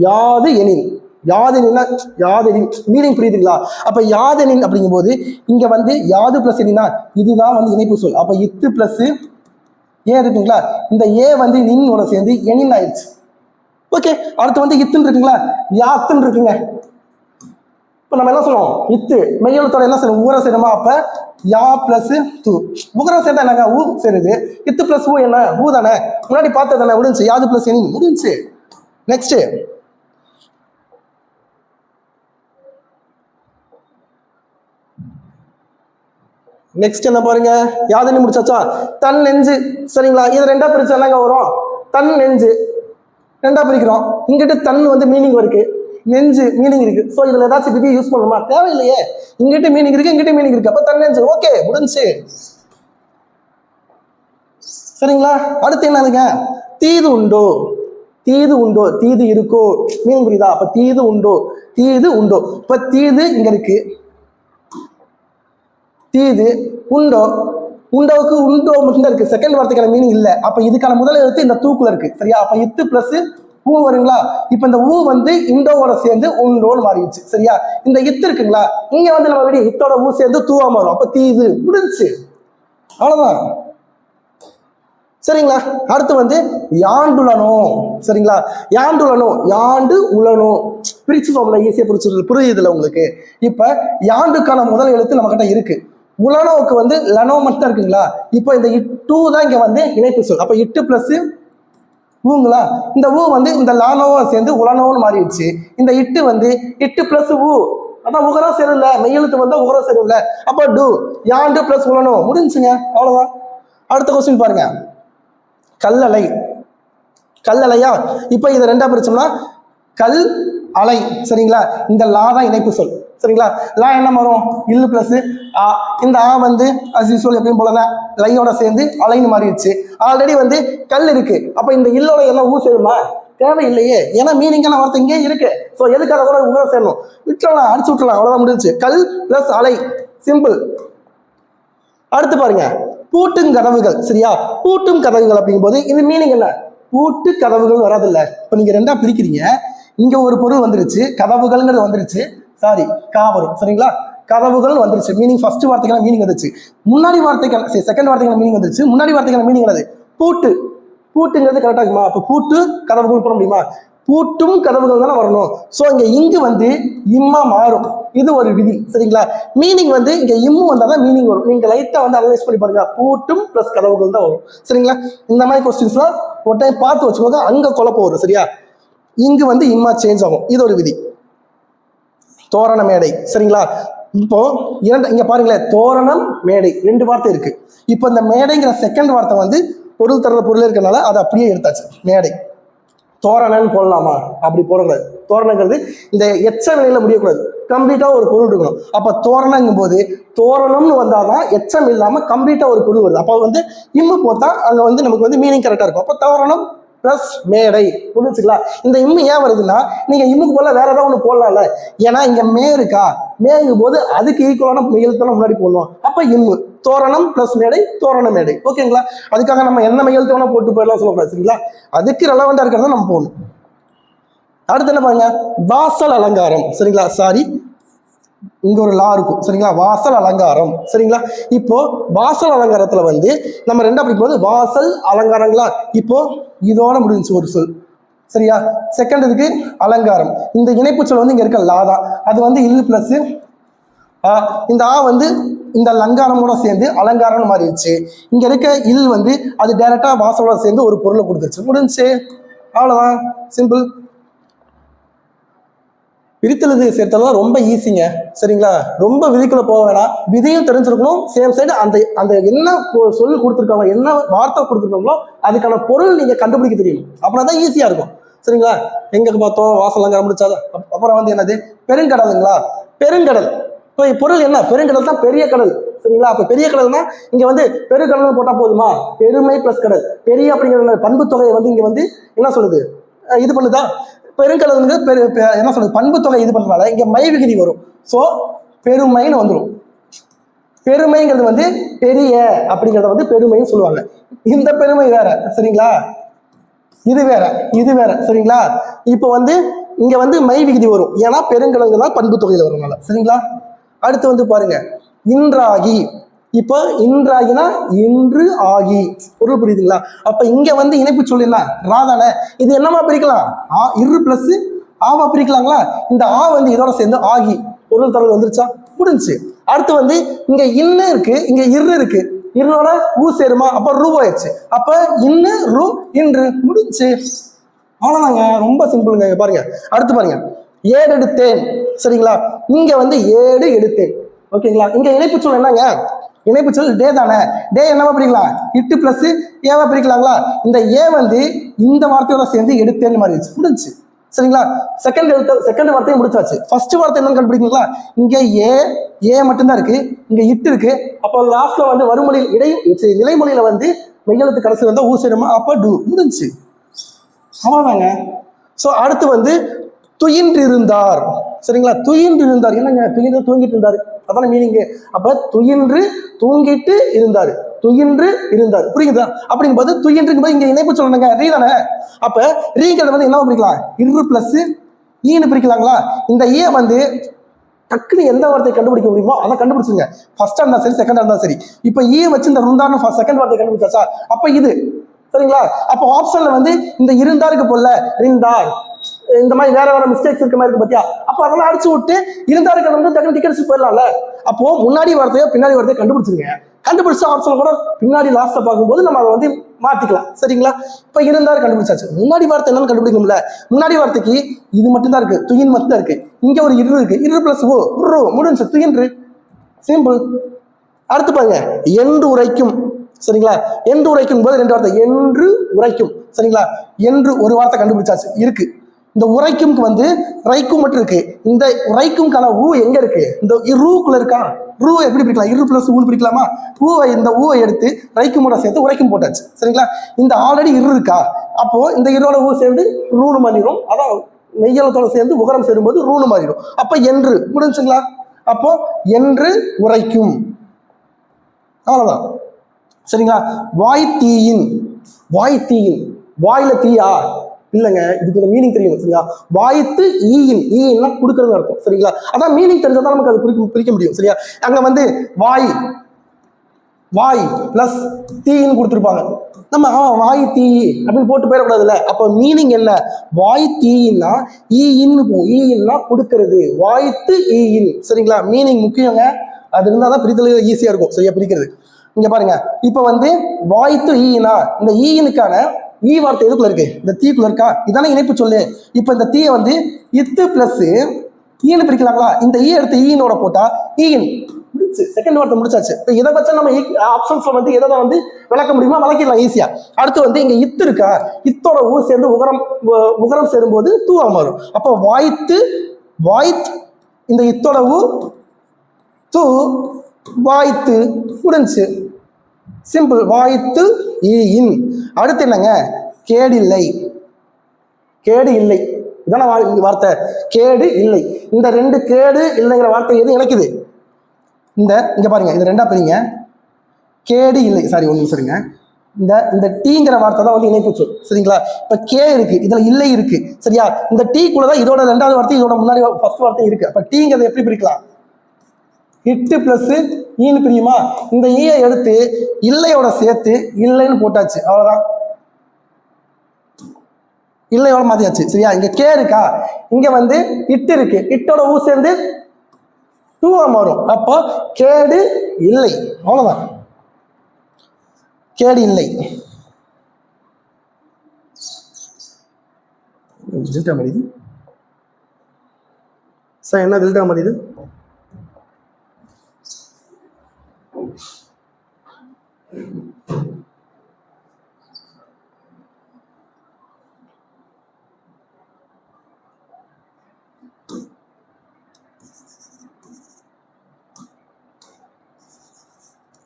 A: யாது எனின், யாதெனின்னா யாதெனின் மீனிங் புரியுதுங்களா? அப்ப யாதெனின் அப்படிங்கும் போது இங்க வந்து யாது பிளஸ் எனினா இதுதான் வந்து இணைப்பு சொல். அப்ப இத்து பிளஸ் ஏ இருக்குங்களா, இந்த ஏ வந்து நின்னோட சேர்ந்து எனின் ஆயிடுச்சு. ஓகே, அடுத்து வந்து இத்துன்னு இருக்குங்களா, யாத்துன்னு இருக்குங்க. இப்ப நம்ம என்ன சொல்லுவோம், இத்து மெய்யெழுத்தோட என்ன செய்யணும், ஊற செய்யணுமா? அப்ப யா பிளஸ் து, உகரம் சேர்ந்தா என்னங்க, ஊ சேருது. இத்து பிளஸ் ஊ என்ன, ஊ தானே, முன்னாடி பார்த்தது தானே, முடிஞ்சு. யாது பிளஸ் எனின் முடிஞ்சு. நெக்ஸ்ட் நெக்ஸ்ட் என்ன பாருங்க, யாதுன்னு முடிச்சாச்சா? தன் நெஞ்சு. சரிங்களா? இது ரெண்டா பிரிச்சா என்னங்க வரும், தன் நெஞ்சு. ரெண்டா பிரிக்கிறோம். இங்கிட்ட தன் வந்து மீனிங் இருக்கு, நெஞ்சு மீனிங் இருக்கு. ஸோ இதுல ஏதாச்சும் விதியை யூஸ் பண்ணுமா? தேவையில்லையே. இங்கிட்ட மீனிங் இருக்கு, இங்கிட்ட மீனிங் இருக்கு. அப்ப தன் நெஞ்சு. ஓகே, முடிஞ்சு. சரிங்களா? அடுத்து என்னதுங்க, தீது உண்டோ. தீது உண்டோ, தீது இருக்கோ மீனிங் புரியுதா? அப்ப தீது உண்டோ, தீது உண்டோ. இப்ப தீது இங்க இருக்கு, தீது உண்டோ, உண்டோவுக்கு உண்டோ மட்டும்தான் இருக்கு, செகண்ட் வார்த்தைக்கான மீனிங் இல்ல. அப்ப இதுக்கான முதல் எழுத்து இந்த தூக்குல இருக்கு. சரியா? அப்ப இத்து பிளஸ் ஊ வருங்களா. இப்ப இந்த ஊ வந்து இண்டோவோட சேர்ந்து உண்டோன்னு மாறிடுச்சு. சரியா? இந்த இத்து இருக்குங்களா, இங்க வந்து நம்ம விடி இத்தோட ஊ சேர்ந்து தூவா மாறும். அப்ப தீது முடிஞ்சு. அவ்வளவுதான். சரிங்களா? அடுத்து வந்து யாண்டுலனோ. சரிங்களா? யாண்டுலனோ, யாண்டு உலனோ பிரிச்சு சொல்லல, ஈஸியா பிரிச்சு புரியுதுல உங்களுக்கு. இப்ப யாண்டுக்கான முதல் எழுத்து நம்ம கிட்ட இருக்கு, உலனோவுக்கு வந்து லனோ மட்டும் இருக்குங்களா. இப்போ இந்த இட்டு தான் இங்க வந்து இணைப்பு சொல். அப்ப இட்டு பிளஸ் ஊங்களா, இந்த ஊ வந்து இந்த லானோவை சேர்ந்து உலனோன்னு மாறிடுச்சு. இந்த இட்டு வந்து இட்டு பிளஸ் ஊ, அதான் உகரம் சேரும்ல, மெய்யெழுத்து வந்தா உகரம் சேரும்ல. அப்ப டு, யாண்டு பிளஸ் உலனோ முடிஞ்சுங்க. அவ்வளவுதான். அடுத்த கொஸ்டின் பாருங்க, கல்லலை. கல்லலையா, இப்ப இதை ரெண்டா பிரிச்சோம்னா கல் அலை. சரிங்களா? இந்த லா தான் இணைப்பு சொல். சரிங்களா? லா என்ன வரும், இல்லு பிளஸ் ஆ. இந்த ஆ வந்து அஸ் யூசுவல் எப்பயும் போலதான் லையோட சேர்ந்து அலைன்னு மாறிடுச்சு. ஆல்ரெடி வந்து கல் இருக்கு, அப்ப இந்த இல்லோட என்ன ஊ சேருமா? தேவையில்லையே, ஏன்னா மீனிங்கான வார்த்தை இங்கே இருக்கு. ஸோ எதுக்காக கூட உங்க சேரணும், விட்டுறலாம், அடிச்சு விட்டுறலாம். அவ்வளவுதான், முடிஞ்சு. கல் பிளஸ் அலை, சிம்பிள். அடுத்து பாருங்க, பூட்டும் கதவுகள். சரியா? பூட்டும் கதவுகள் அப்படிங்கும் போது இது மீனிங் என்ன, பூட்டு கதவுகள் வராதில்ல. இப்ப நீங்க ரெண்டா பிரிக்கிறீங்க, இங்க ஒரு பொருள் வந்துருச்சு, கதவுகள்ங்கிறது வந்துருச்சு, சாரி கா வரும். சரிங்களா? கதவுகள் வந்துருச்சு, மீனிங் ஃபர்ஸ்ட் வார்த்தைக்கான மீனிங் வந்துருச்சு, முன்னாடி வார்த்தைக்கான செகண்ட் வார்த்தைக்கான மீனிங் வந்துருச்சு, முன்னாடி வார்த்தைக்கான மீனிங் என்னது, பூட்டு. பூட்டுங்கிறது கரெக்டா இருக்குமா? அப்ப பூட்டு கதவுகள் போட முடியுமா? பூட்டும் கதவுகள் தானே வரணும். ஸோ இங்க வந்து இம்மா மாறும், இது ஒரு விதி. சரிங்களா? மீனிங் வந்து இங்க இம்மு வந்தாதான் மீனிங் வரும். நீங்க லைட்டா வந்து அனலைஸ் பண்ணி பாருங்க, பூட்டும் பிளஸ் கதவுகள் தான் வரும். சரிங்களா? இந்த மாதிரி கொஸ்டின்ஸ்லாம் ஒரு டைம் பார்த்து வச்சுக்கோங்க, அங்க குழப்பம் வரும். சரியா? இங்கு வந்து இம்மா சேஞ்ச் ஆகும், இது ஒரு விதி. தோரண மேடை. சரிங்களா? இப்போ இங்க பாருங்களேன், தோரணம் மேடை ரெண்டு வார்த்தை இருக்கு. இப்போ இந்த மேடைங்கிற செகண்ட் வார்த்தை வந்து பொருள் தர்ற பொருள் இருக்கனால அதை அப்படியே எடுத்தாச்சு, மேடை. தோரணன்னு போடலாமா? அப்படி போடக்கூடாது. தோரணங்கிறது இந்த எச்ச விலையில முடியக்கூடாது, கம்ப்ளீட்டா ஒரு பொருள் இருக்கணும். அப்ப தோரணங்கும் போது தோரணம்னு வந்தாதான் எச்சம் இல்லாம கம்ப்ளீட்டா ஒரு பொருள் வருது. அப்போ வந்து இம்மு போட்டா அங்க வந்து நமக்கு வந்து மீனிங் கரெக்டா இருக்கும். அப்ப தோரணம் பிளஸ் மேடை புரிஞ்சுக்கலாம். இந்த இம்மு ஏன் வருதுன்னா, நீங்க இம்முக்கு போல வேற ஏதாவது ஒண்ணு போடலாம்ல. ஏன்னா இங்க மே இருக்கா, மேங்கும் போது அதுக்கு ஈக்குவலான மெய்யெழுத்தான முன்னாடி போடணும். அப்ப இம்மு, தோரணம் பிளஸ் மேடை, தோரண மேடை. ஓகேங்களா? அதுக்காக நம்ம என்ன மெய்யெழுத்து வேணா போட்டு போயிடலாம் சொல்லக்கூடாது. சரிங்களா? அதுக்கு ரெலவெண்டா இருக்கிறத நம்ம போடணும். அடுத்து என்ன பாருங்க, வாசல் அலங்காரம். சரிங்களா? சாரி, இங்க ஒரு லா இருக்கும். சரிங்களா? வாசல் அலங்காரம். சரிங்களா? இப்போ வாசல் அலங்காரத்துல வந்து நம்ம ரெண்டா படிக்கும் போது வாசல் அலங்காரங்களா, இப்போ இதோட முடிஞ்சு ஒரு சொல். சரியா? செகண்ட் இதுக்கு அலங்காரம், இந்த இணைப்பு சொல் வந்து இங்க இருக்க லா தான், அது வந்து இல்லு பிளஸ் இந்த ஆ வந்து இந்த அலங்காரமோட சேர்ந்து அலங்காரம் மாறிடுச்சு. இங்க இருக்க இல் வந்து அது டைரக்டா வாசலோட சேர்ந்து ஒரு பொருளை கொடுத்துருச்சு, முடிஞ்சு. அவ்வளவுதான், சிம்பிள். பிரித்தெழுது சேர்த்தலாம் ரொம்ப ஈஸிங்க. சரிங்களா? ரொம்ப விதிக்குள்ள போக வேணாம், விதியும் தெரிஞ்சிருக்கணும், சேம் சைடு அந்த அந்த என்ன சொல் கொடுத்துருக்காங்க, என்ன வார்த்தை கொடுத்துருக்காங்களோ அதுக்கான பொருள் நீங்க கண்டுபிடிக்க தெரியும். அப்படின்னா தான் ஈஸியா இருக்கும். சரிங்களா? எங்க பார்த்தோம், வாசலங்காரம் முடிச்சாதான். அப்புறம் வந்து என்னது, பெருங்கடலுங்களா, பெருங்கடல். இப்போ பொருள் என்ன, பெருங்கடல் தான் பெரிய கடல். சரிங்களா? அப்ப பெரிய கடல்னா இங்க வந்து பெருங்கடல் போட்டா போதுமா, பெருமை பிளஸ் கடல். பெரிய அப்படிங்கிற பண்பு தொகையை வந்து இங்க வந்து என்ன சொல்லுது, இது பண்ணுதா? பெருங்கலந்து என்ன சொல்றது, பண்பு தொகை இது பண்றதுனால இங்க மை விகுதி வரும். ஸோ பெருமைன்னு வந்துடும். பெருமைங்கிறது வந்து பெரிய அப்படிங்கிறத வந்து பெருமைன்னு சொல்லுவாங்க. இந்த பெருமை வேற, சரிங்களா? இது வேற, இது வேற, சரிங்களா? இப்போ வந்து இங்க வந்து மை விகுதி வரும், ஏன்னா பெருங்கலங்கு தான் பண்பு தொகையில வரும்னால, சரிங்களா? அடுத்து வந்து பாருங்க, இன்றாகி. இப்போ இன்றாகினா இன்று ஆகி, பொருள் புரியுதுங்களா? அப்ப இங்க வந்து இணைப்பு சொல்லினா ராதானே, இது என்னமா பிரிக்கலாம்? இரு பிளஸ் ஆவா பிரிக்கலாங்களா? இந்த ஆ வந்து இதோட சேர்ந்து ஆகி, பொருள் தரவு வந்துருச்சா? முடிஞ்சு. அடுத்து வந்து இங்க இன்னு இருக்கு, இங்க இரு இருக்கு, இருளோட ஊ சேருமா? அப்ப ரூ ஆயிடுச்சு. அப்ப இன்னு ரூ இன்று, முடிஞ்சு. அவ்வளவுதாங்க, ரொம்ப சிம்பிளுங்க. பாருங்க, அடுத்து பாருங்க, ஏடு எடுத்தேன், சரிங்களா? இங்க வந்து ஏடு எடுத்தேன், ஓகேங்களா? இங்க இணைப்பு சொல் என்னங்க? இணைப்பு சொல் டே தானே. டே என்னவா பிரிக்கலாம்? இட்டு பிளஸ் ஏவா பிரிக்கலாங்களா? இந்த ஏ வந்து இந்த வார்த்தையோட சேர்ந்து எடுத்தேன்னு மாறிடுச்சு, முடிஞ்சு, சரிங்களா? செகண்ட் வார்த்தையும் முடிச்சாச்சு. ஃபர்ஸ்ட் வார்த்தை என்னன்னு கண்டுபிடிக்கீங்களா? இங்க ஏ மட்டும்தான் இருக்கு, இங்க இட்டு இருக்கு. அப்போ லாஸ்ட்ல வந்து வருமொழி நிலைமொழியில வந்து மெய்யெழுத்து கடைசி வந்தா ஊ சேருமா? அப்ப டு, முடிஞ்சு. அவ்வளவுதாங்க. ஸோ அடுத்து வந்து துயின்று இருந்தார், சரிங்களா? துயின்று இருந்தார், என்னங்க துயின்று தூங்கிட்டு இருந்தாரு, அதான மீனிங். அப்ப துயின்று தூங்கிட்டு இருந்தாரு, துயின்று இருந்தார், புரியுதா? அப்படிங்கும்போது துயின்று இங்க இணைப்பு சொல்லணுங்க, ரீ தானே. அப்ப ரீங்கிறது வந்து என்ன பிரிக்கலாம்? இரு பிளஸ் ஈன்னு பிரிக்கலாங்களா? இந்த ஈ வந்து டக்குன்னு எந்த வார்த்தையை கண்டுபிடிக்க முடியுமோ அதை கண்டுபிடிச்சுங்க. ஃபர்ஸ்டா இருந்தா சரி, செகண்டா இருந்தா சரி. இப்ப ஈ வச்சு இந்த இருந்தார்னு செகண்ட் வார்த்தை கண்டுபிடிச்சாச்சா? அப்ப இது, சரிங்களா? அப்போ ஆப்ஷன்ல வந்து இந்த இருந்தாருக்கு போல ரிந்தார், இந்த மாதிரி வேற வேற மிஸ்டேக்ஸ் இருக்க மாதிரி இருக்கு பாத்தியா? அப்ப அதெல்லாம் அடிச்சு விட்டு இருந்தாருக்கு வந்து டக்குனு டிக்கெட் போயிடலாம்ல. அப்போ முன்னாடி வார்த்தையோ பின்னாடி வார்த்தையோ கண்டுபிடிச்சிருங்க. கண்டுபிடிச்ச ஆப்ஷன் கூட பின்னாடி லாஸ்ட்ல பார்க்கும்போது நம்ம அதை வந்து மாத்திக்கலாம், சரிங்களா? இப்ப இருந்தாரு கண்டுபிடிச்சாச்சு. முன்னாடி வார்த்தை என்னன்னு கண்டுபிடிக்கணும்ல. முன்னாடி வார்த்தைக்கு இது மட்டும் தான் இருக்கு, துயின் மட்டும் தான் இருக்கு. இங்க ஒரு இரு இருக்கு, இரு பிளஸ் ஓ, முடிஞ்சு, துயின்று, சிம்பிள். அடுத்து பாருங்க, என்று உரைக்கும், சரிங்களா? என்று உரைக்கும் போது ரெண்டு வார்த்தை, என்று உரைக்கும், சரிங்களா? என்று ஒரு வார்த்தை கண்டுபிடிச்சாச்சு, இருக்கு. இந்த உரைக்கும் வந்து ரைக்கும் மட்டும் இருக்கு. இந்த உரைக்கும்கான ஊ எங்க இருக்கு? இந்த ரூக்குள்ள இருக்கா? ரூ எப்படி பிரிக்கலாம்? இரு பிளஸ் ஊன்னு பிரிக்கலாமா? ஊவை, இந்த ஊவை எடுத்து ரைக்குமோட சேர்த்து உரைக்கும் போட்டாச்சு, சரிங்களா? இந்த ஆல்ரெடி இரு இருக்கா? அப்போ இந்த இருவோட ஊ சேர்ந்து ரூனு மாறிடும். அதான் மெய்யலத்தோட சேர்ந்து உகரம் சேரும்போது ரூனு மாறிடும். அப்ப என்று, முடிஞ்சுங்களா? அப்போ என்று உரைக்கும், அவ்வளவுதான், சரிங்களா? வாய்த்தீயின், வாய்த்தீயின், வாயில தீயா இல்லைங்க, இதுக்கு மீனிங் தெரியும், சரிங்களா? வாய்த்து ஈயின்னா கொடுக்கறது அர்த்தம், சரிங்களா? அதான் மீனிங் தெரிஞ்சதான் நமக்கு அது பிரிக்க முடியும், சரியா? அங்க வந்து வாய் பிளஸ் தீன்னு கொடுத்துருப்பாங்க. நம்ம வாய் தீ அப்படின்னு போட்டு போயிடக்கூடாதுல்ல. அப்போ மீனிங் என்ன? வாய் தீயின்னா ஈன்னு போகும், ஈயின்னா கொடுக்கறது, வாய்த்து ஈயின், சரிங்களா? மீனிங் முக்கியங்க, அது இருந்தால் தான் பிரித்தல ஈஸியா இருக்கும், சரியா பிரிக்கிறது. இங்க பாருங்க, இப்ப வந்து வாய்த்து ஈயினா இந்த ஈயினுக்கான ஈ வார்த்தை எதுக்குள்ள இருக்கு? இந்த தீக்குள்ள இருக்கா? இதானே இணைப்பு சொல்லு. இப்ப இந்த தீயை வந்து இத்து பிளஸ் ஈன்னு பிரிக்கலாங்களா? இந்த ஈ எடுத்து ஈனோட போட்டா ஈயின், முடிச்சு, செகண்ட் வார்த்தை முடிச்சாச்சு. இப்போ இதை வச்சா நம்ம ஆப்ஷன்ஸ்ல வந்து எதை வந்து விளக்க முடியுமா விளக்கிடலாம் ஈஸியா. அடுத்து வந்து இங்க இத்து இருக்கா? இத்தோட ஊ சேர்ந்து உகரம் சேரும்போது தூவா மாறும். அப்போ வாய்த்து, வாய்த், இந்த இத்தோட ஊ தூ, வாய்த்து, முடிஞ்சு, சிம்பிள். வாய்த்து ஈயின். அடுத்து என்னங்க? கேடு இல்லை, கேடு இல்லை, இதான வார்த்தை, கேடு இல்லை. இந்த ரெண்டு கேடு இல்லைங்கிற வார்த்தை எது இணைக்குது? இங்க பாருங்க, இது ரெண்டா பிரிங்க. கேடு இல்லை, சாரி ஒன்று நிமிஷம், இந்த டீங்கிற வார்த்தை தான் வந்து இணைப்பு சொல், சரிங்களா? இப்ப கே இருக்கு, இதுல இல்லை இருக்கு, சரியா? இந்த டீ குள்ளதான் இதோட ரெண்டாவது வார்த்தை, இதோட முன்னாடி ஃபர்ஸ்ட் வார்த்தை இருக்கு. அப்ப டீங்கிறத எப்படி பிரிக்கலாம்? இட்டு பிளஸ் ஈன்னு பிரியுமா? இந்த ஈயை எடுத்து இல்லையோட சேர்த்து இல்லைன்னு போட்டாச்சு, அவ்வளவுதான், இல்லையோட மாத்தியாச்சு, சரியா? இங்க கே இருக்கா? இங்க வந்து இட்டு இருக்கு, இட்டோட ஊ சேர்ந்து டூவா மாறும். அப்போ கேடு இல்லை, அவ்வளவுதான், கேடு இல்லை. டெல்டா மாறிது சார், என்ன டெல்டா மாறிது?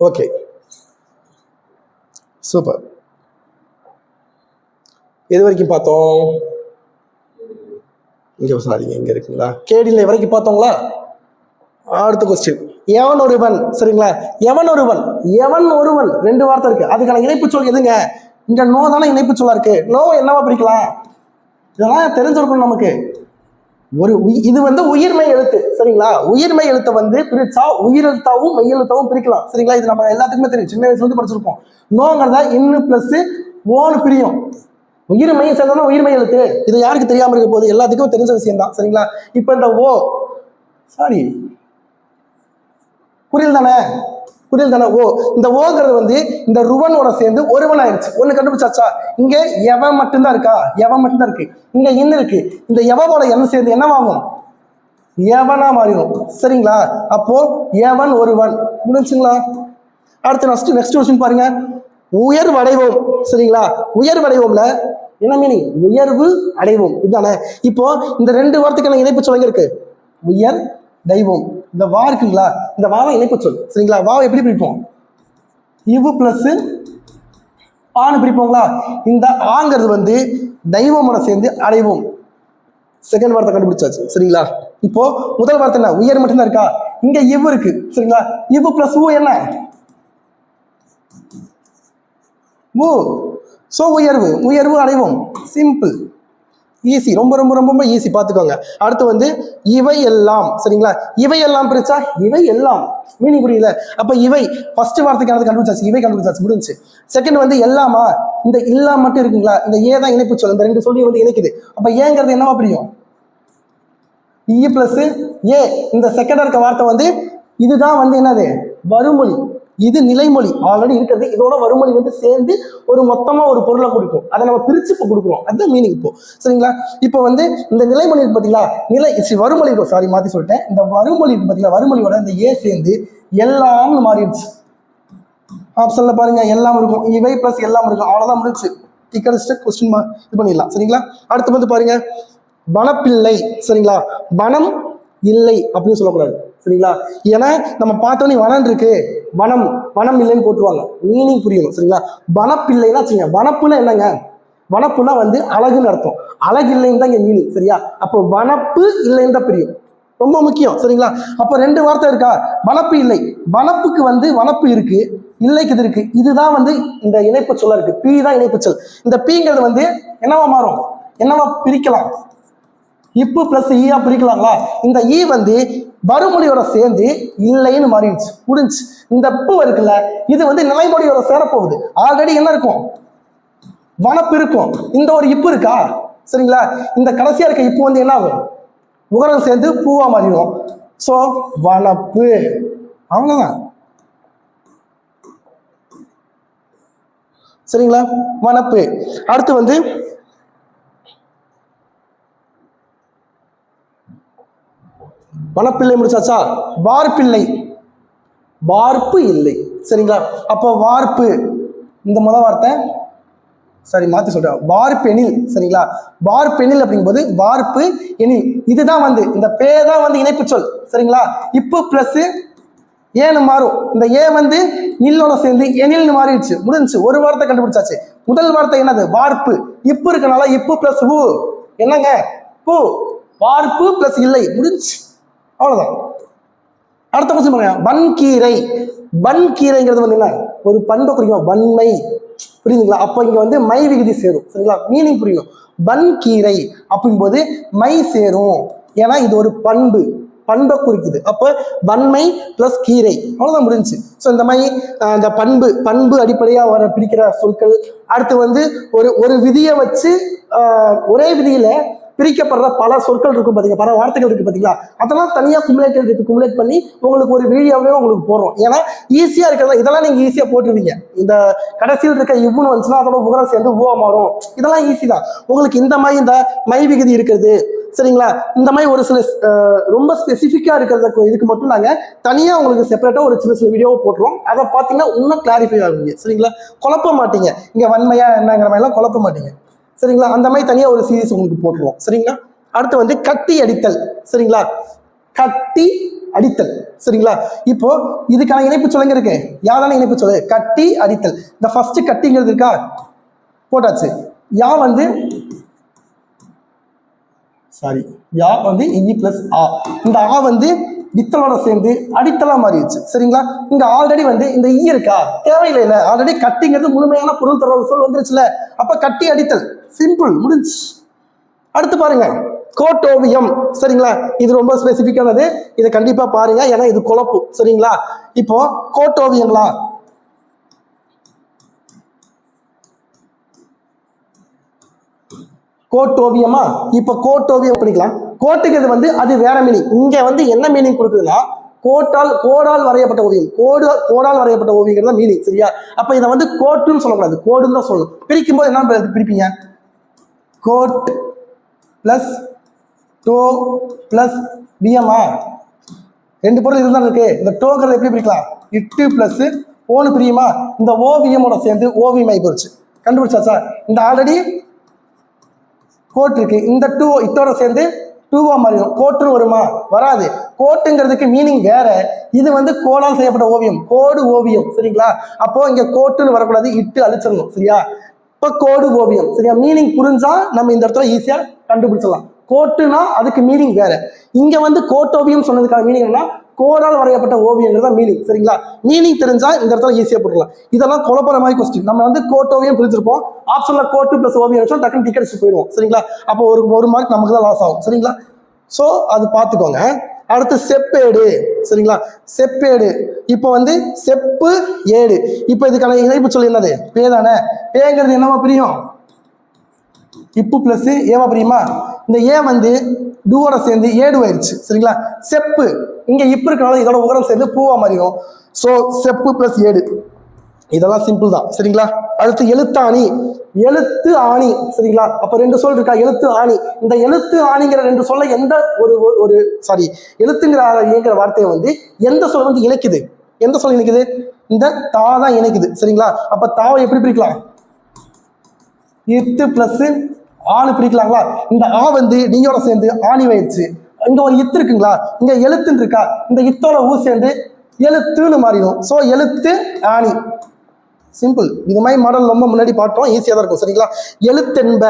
A: Okay, super. எது வரைக்கும் பார்த்தோம்? இங்க சாரிங்க, இங்க இருக்குங்களா, கேடில்லை வரைக்கும் பார்த்தோங்களா. அடுத்த கொஸ்டின், எவன் ஒருவன். சரிங்களா, எவன் ஒருவன், எவன் ஒருவன் ரெண்டு வார்த்தை இருக்கு, அதுக்கான இணைப்பு சொல் எதுங்க? இங்க நோ தானே இணைப்பு சொல்லா இருக்கு. நோ என்னவா பிரிக்கலாம்? இதெல்லாம் தெரிஞ்சிருக்கணும் நமக்கு. இது வந்து உயிர்மெய் எழுத்து. சரிங்களா, உயிர்மெய் எழுத்தை வந்து பிரிச்சா உயிரெழுத்தாவும் மெய் எழுத்தாவும் பிரிக்கலாம். சரிங்களா, இது நம்ம எல்லாத்துக்குமே தெரியும், சின்ன வயசுல இருந்து படிச்சிருப்போம். நோங்கிறதா இன்னு பிளஸ் ஓன்னு பிரியும். உயிர்மெய் சேர்ந்தா உயிர்மெய் எழுத்து. இது யாருக்கு தெரியாம இருக்க போது? எல்லாத்துக்கும் தெரிஞ்ச விஷயம் தான். சரிங்களா, இப்ப இந்த ஓ சாரி புரியல் தானே, புரியல் தானே. ஓ, இந்த ஓங்கிறது வந்து இந்த ருவனோட சேர்ந்து ஒருவன் ஆயிடுச்சு. ஒண்ணு கண்டுபிடிச்சாச்சா? இங்க எவன் மட்டும்தான் இருக்கா, எவன் மட்டும்தான் இருக்கு. இங்க என்ன இருக்கு, இந்த எவனோட என்ன சேர்ந்து என்ன வாங்கும்? எவனா மாறிடும். சரிங்களா, அப்போ எவன் ஒருவன் முடிஞ்சுங்களா. அடுத்து நெக்ஸ்ட் கொஸ்டின் பாருங்க, உயர்வு அடைவோம். சரிங்களா, உயர்வு அடைவோம்ல என்ன மீனிங்? உயர்வு அடைவோம் இதுதானே. இப்போ இந்த ரெண்டு வார்த்தைக்கான இணைப்பு சொல்லுங்க இருக்கு, உயர் தெய்வம். இந்த வா இருக்குங்களா, இந்த வாவை இணைப்பு சொல். சரிங்களா, வாவை எப்படி பிரிப்போம்? இவு பிளஸ் ஆன்னு பிரிப்போங்களா. இந்த ஆங்கிறது வந்து தெய்வமோட சேர்ந்து அடைவோம். செகண்ட் வார்த்தை கண்டுபிடிச்சாச்சு. சரிங்களா, இப்போ முதல் வார்த்தை என்ன? உயர் மட்டும்தான் இருக்கா. இங்க இவு இருக்கு. சரிங்களா, இவு பிளஸ் ஊ என்ன? ஊ. சோ உயர்வு, உயர்வு அடைவோம். சிம்பிள், ஈஸி, ரொம்ப ரொம்ப ரொம்ப ரொம்ப ஈஸி. பார்த்துக்கோங்க. அடுத்து வந்து இவை எல்லாம். சரிங்களா, இவை எல்லாம் பிரிச்சா இவை எல்லாம் மீனிங் புரியல. அப்ப இவை ஃபர்ஸ்ட் வார்த்தைக்கானது கண்டுபிடிச்சாச்சு, இவை கண்டுபிடிச்சாச்சு, முடிஞ்சு. செகண்ட் வந்து எல்லாமா, இந்த இல்லா மட்டும் இருக்குங்களா, இந்த ஏ தான் இணைப்பு சொல். இந்த ரெண்டு சொல்லி வந்து இணைக்குது. அப்ப ஏங்கிறது என்னவா பிரியும்? இ பிளஸ் ஏ. இந்த செகண்ட் இருக்க வார்த்தை வந்து இதுதான் வந்து என்னது? வருமொழி. இது நிலைமொழி ஆல்ரெடி இருக்கிறது. இதோட வருமொழி வந்து சேர்ந்து ஒரு மொத்தமா ஒரு பொருளை கொடுக்கும். அதை நம்ம பிரிச்சு இப்போ கொடுக்குறோம். அதுதான் மீனிங் இப்போ. சரிங்களா, இப்போ வந்து இந்த நிலைமொழி இருக்கு பார்த்தீங்களா, வருமொழி இருக்கும். சாரி மாத்தி சொல்லிட்டேன். இந்த வருமொழி இருக்கு பார்த்தீங்களா, வருமொழியோட இந்த ஏ சேர்ந்து எல்லாம்னு மாறிடுச்சு. ஆப்ஷன்ல பாருங்க, எல்லாம் இருக்கும். இவை பிளஸ் எல்லாம் இருக்கும். அவ்வளவுதான் முடிச்சு. டிக்கெட் கொஸ்டின் இது பண்ணிடலாம். சரிங்களா, அடுத்து வந்து பாருங்க, வனப்பிள்ளை. சரிங்களா, வனம் இல்லை அப்படின்னு சொல்லக்கூடாது. சரிங்களா, ஏன்னா நம்ம பார்த்தோன்னே வனம் இருக்கு, வனம் வனம் இல்லைன்னு போட்டுருவாங்க. மீனிங் புரியணும். சரிங்களா, வனப்பில்லைன்னா வச்சுங்க. வனப்புன்னா என்னங்க? வனப்புனா வந்து அழகுன்னு அர்த்தம். அழகு இல்லைன்னு தான் இங்க மீனிங். சரியா, அப்போ வனப்பு இல்லைன்னு தான் பிரியும். ரொம்ப முக்கியம். சரிங்களா, அப்போ ரெண்டு வார்த்தை இருக்கா, வனப்பு இல்லை. வனப்புக்கு வந்து வனப்பு இருக்கு, இல்லைக்கு இது இருக்கு. இதுதான் வந்து இந்த இணைப்பு சொல்ல இருக்கு. பி தான் இணைப்பு சொல். இந்த பிங்கிறது வந்து என்னவா மாறும்? என்னவா பிரிக்கலாம்? இப்பு பிளஸ் ஈயா பிரிக்கலாங்களா? இந்த ஈ வந்து வருமொழியோட சேர்ந்து இல்லைன்னு மாறிடுச்சு. முடிஞ்சு. இந்த பூ இருக்குல்ல, இது வந்து நிலைமொழியோட சேரப்போகுது. ஆல்ரெடி என்ன இருக்கும்? வனப்பு இருக்கும். இந்த ஒரு இப்பு இருக்கா. சரிங்களா, இந்த கடைசியா இருக்க இப்பு வந்து என்ன ஆகும்? உகரம் சேர்ந்து பூவா மாறிடும். சோ வனப்பு. அவ்வளவுதான். சரிங்களா, வனப்பு. அடுத்து வந்து வனப்பிள்ளை முடிச்சாச்சா. வார்ப்பிள்ளை, வார்ப்பு இல்லை. சரிங்களா, அப்போ வார்ப்பு இந்த முதல் வார்த்தை சரி மாத்தி சொல்றேன், வார்ப்பெனில். சரிங்களா, வார்ப்பெனில் அப்படிங்கும்போது வார்ப்பு எனில். இதுதான் வந்து இந்த பே தான் வந்து இணைப்பு சொல். சரிங்களா, இப்பு பிளஸ் ஏன்னு மாறும். இந்த ஏ வந்து நில்லோட சேர்ந்து எனில்னு மாறிடுச்சு. முடிஞ்சு. ஒரு வார்த்தை கண்டுபிடிச்சாச்சு. முதல் வார்த்தை என்னது? வார்ப்பு. இப்பு இருக்கனால இப்பு பிளஸ் ஊ என்னங்க? பூ. வார்ப்பு பிளஸ் இல்லை. முடிஞ்சு. அவ்வளவுதான். அடுத்த கொஸ்டின் பாருங்க, வன்கீரை. வன்கீரைங்கிறது வந்து என்ன? ஒரு பண்பை குறிக்கும், வன்மை. புரியுதுங்களா? அப்ப இங்க வந்து மை விகுதி சேரும். சரிங்களா, மீனிங் புரியணும். வன்கீரை அப்படிங்கும்போது மை சேரும். ஏன்னா இது ஒரு பண்பு, பண்பை குறிக்குது. அப்போ வன்மை பிளஸ் கீரை. அவ்வளவுதான், முடிஞ்சு. ஸோ இந்த மாதிரி இந்த பண்பு அடிப்படையா வர பிரிக்கிற சொற்கள். அடுத்து வந்து ஒரு விதியை வச்சு ஒரே விதியில பிரிக்கப்படுற பல சொற்கள் இருக்கும் பாத்தீங்க, பல வார்த்தைகள் இருக்கு பாத்தீங்களா, அதெல்லாம் தனியா குமுலேட் பண்ணி உங்களுக்கு ஒரு வீடியோவே உங்களுக்கு போடுறோம். ஏன்னா ஈஸியா இருக்கிறதா, இதெல்லாம் நீங்க ஈஸியா போட்டுருவீங்க. இந்த கடைசியில் இருக்க இவ்வுன்னு வந்துச்சுன்னா அதோட உகரம் சேர்ந்து ஊவா மாறும். இதெல்லாம் ஈஸி தான். உங்களுக்கு இந்த மாதிரி இந்த மை விகுதி இருக்கிறது. சரிங்களா, இந்த மாதிரி ஒரு சில ரொம்ப ஸ்பெசிஃபிக்கா இருக்கிறத இதுக்கு மட்டும் நாங்க தனியா உங்களுக்கு செப்பரேட்டா ஒரு சின்ன வீடியோ போட்டுருவோம். அதை பார்த்தீங்கன்னா இன்னும் கிளாரிஃபை ஆகுங்க. சரிங்களா, குழப்ப மாட்டீங்க. இங்க வன்மையா என்னங்கிற மாதிரி எல்லாம் குழப்ப மாட்டீங்க. சரிங்களா, அந்த மாதிரி தனியா ஒரு சீரிஸ் உங்களுக்கு போட்டுருவோம். சரிங்களா, அடுத்து வந்து கட்டி அடித்தல். சரிங்களா, கட்டி அடித்தல். சரிங்களா, இப்போ இதுக்கான இணைப்பு சொல்லுங்க இருக்கு. யாரான இணைப்பு சொல்லு? கட்டி அடித்தல். இந்த ஃபர்ஸ்ட் கட்டிங்கிறது இருக்கா, போட்டாச்சு. யா வந்து சாரி, யா வந்து இ பிளஸ் ஆ. இந்த ஆ வந்து வித்தலோட சேர்ந்து அடித்தலா மாறிடுச்சு. சரிங்களா? இங்க ஆல்ரெடி வந்து இந்த ஈ இருக்கா, தேவையில்லை. ஆல்ரெடி கட்டிங்கிறது முழுமையான பொருள் தர சொல் வந்துருச்சுல. அப்ப கட்டி அடித்தல் சிம்பிள், முடிஞ்சு. அடுத்து பாருங்க, கோட்டோவியம். சரிங்களா? இது ரொம்ப ஸ்பெசிபிக்கானது, இதை கண்டிப்பா பாருங்க, ஏன்னா இது குழப்பு. சரிங்களா? இப்போ கோட்டோவியங்களா, கோட்டோவியமா? இப்ப கோட்டோவியம் பண்ணிக்கலாம். கோட்டுக்கு இது வந்து அது வேற மீனிங். இங்க வந்து என்ன மீனிங் கொடுக்குதுன்னா, கோடால் வரையப்பட்ட ஓவியம், கோடால் வரையப்பட்ட ஓவியங்கிறத மீனிங். சரியா? அப்ப இதை வந்து கோட்டுன்னு சொல்லக்கூடாது, கோடுன்னு தான் சொல்லணும். பிரிக்கும் போது என்ன பிரிப்பீங்க? கோட் பிளஸ் டோ பிளஸ் வியமா, ரெண்டு பொருள் இதுதான் இருக்கு. இந்த டோங்கிறத எப்படி பிரிக்கலாம்? இட்டு பிளஸ் ஓனு பிரியுமா? இந்த ஓவியமோட சேர்ந்து ஓவியம் ஆகி போச்சு. கண்டுபிடிச்சாச்சா? இந்த ஆல்ரெடி கோட் இருக்கு, இந்த டூ இத்தோட சேர்ந்து டூவா மாறிடும். கோட்டுன்னு வருமா? வராது. கோட்டுங்கிறதுக்கு மீனிங் வேற. இது வந்து கோடால் செய்யப்பட்ட ஓவியம், கோடு ஓவியம். சரிங்களா? அப்போ இங்க கோட்டுன்னு வரக்கூடாது, இட்டு அழிச்சிடணும். சரியா? இப்ப கோடு ஓவியம். சரியா? மீனிங் புரிஞ்சா நம்ம இந்த இடத்துல ஈஸியா கண்டுபிடிச்சிடலாம். கோட்டுனா அதுக்கு மீனிங் வேற. இங்க வந்து கோட்டோவியம் சொன்னதுக்கான மீனிங் என்ன? கோடால் வரையப்பட்ட ஓவியங்கிறத மீனிங். சரிங்களா? மீனிங் தெரிஞ்சா இந்த இடத்துல ஈஸியா போட்டுக்கலாம். இதெல்லாம் குழப்பற மாதிரி கொஸ்டின். நம்ம வந்து கோட்டோவியம் பிரிச்சிருப்போம், ஆப்ஷன்ல கோட்டு பிளஸ் ஓவியம் வச்சோம், டக்குன்னு டிக்கெட் அடிச்சு போயிடுவோம். சரிங்களா? அப்போ ஒரு மார்க் நமக்கு தான் லாஸ் ஆகும். சரிங்களா? சோ அது பார்த்துக்கோங்க. அடுத்து செப்பேடு. சரிங்களா? செப்பேடு. இப்போ வந்து செப்பு ஏடு. இப்போ இதுக்கான இணைப்பு சொல்லி என்னது? பே தானே. பேங்கிறது என்னவா பிரியும்? இப்பு பிளஸ் ஏவா பிரியுமா? இந்த ஏ வந்து டூவோட சேர்ந்து ஏடு ஆயிடுச்சு. சரிங்களா? செப்பு, இங்க இப்பு இருக்கனால இதோட உகரம் சேர்ந்து பூவா மாறிடும். சோ செப்பு பிளஸ் ஏடு. இதெல்லாம் சிம்பிள் தான். சரிங்களா? அடுத்து எழுத்தாணி, எழுத்து ஆணி. சரிங்களா? அப்ப ரெண்டு சொல் இருக்கா, எழுத்து ஆணி. இந்த எழுத்து ஆணிங்கிற ரெண்டு சொல்ல எந்த ஒரு சாரி, எழுத்துங்கிற வார்த்தையை வந்து எந்த சொல் வந்து இணைக்குது? எந்த சொல் இணைக்குது? இந்த தா தான் இணைக்குது. சரிங்களா? அப்ப தாவை எப்படி பிரிக்கலாம்? இத்து பிளஸ் ஆணு பிரிக்கலாங்களா? இந்த ஆ வந்து டியோட சேர்ந்து ஆணி வயிடுச்சு. இங்க ஒரு இத்து இருக்குங்களா, இங்க எழுத்துன்னு இருக்கா, இந்த இத்தோட ஊ சேர்ந்து எழுத்துன்னு மாறிடும். சோ எழுத்து ஆணி. சிம்பிள். இது மாதிரி மாடல் ரொம்ப முன்னாடி பார்த்தோம், ஈஸியா தான் இருக்கும். சரிங்களா? எழுத்தென்ப,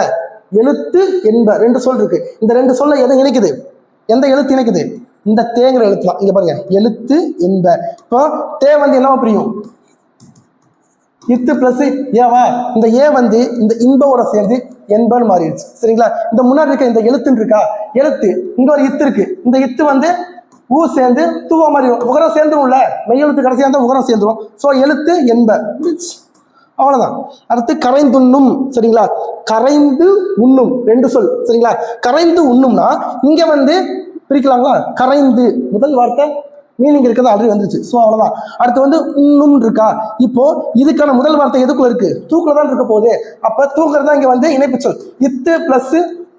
A: எழுத்து என்ப ரெண்டு சொல் இருக்கு. இந்த ரெண்டு சொல்ல எதை இணைக்குது? எந்த எழுத்து இணைக்குது? இந்த தேங்கிற எழுத்து தான். இங்க பாருங்க, எழுத்து என்ப. இப்போ தே வந்து என்னவா பிரியும்? இத்து பிளஸ் ஏவா? இந்த ஏ வந்து இந்த இன்போட சேர்ந்து என்பன்னு மாறிடுச்சு. சரிங்களா? இந்த முன்னாடி இருக்க இந்த எழுத்துன்னு இருக்கா, எழுத்து, இங்க ஒரு இத்து இருக்கு, இந்த இத்து வந்து ஊ சேர்ந்து தூவா மாறிடும். உகரம் சேர்ந்துரும்ல, மெய் எழுத்து கடைசியா இருந்தா உகரம் சேர்ந்துடும். சோ எழுத்து என்ப. அவ்வளவுதான். அடுத்து கரைந்துண்ணும். சரிங்களா? கரைந்து உண்ணும் ரெண்டு சொல். சரிங்களா? கரைந்து உண்ணும்னா இங்க வந்து பிரிக்கலாங்களா? கரைந்து முதல் வார்த்தை மீனிங் இருக்கிறது ஆல்ரெடி வந்துருச்சு. ஸோ அவ்வளோதான். அடுத்து வந்து உண்ணும் இருக்கா, இப்போ இதுக்கான முதல் வார்த்தை எதுக்குள்ள இருக்கு? தூக்குல தான் இருக்க போகுது. அப்ப தூக்குறது தான் இங்க வந்து இணைப்பு சொல். இத்து பிளஸ்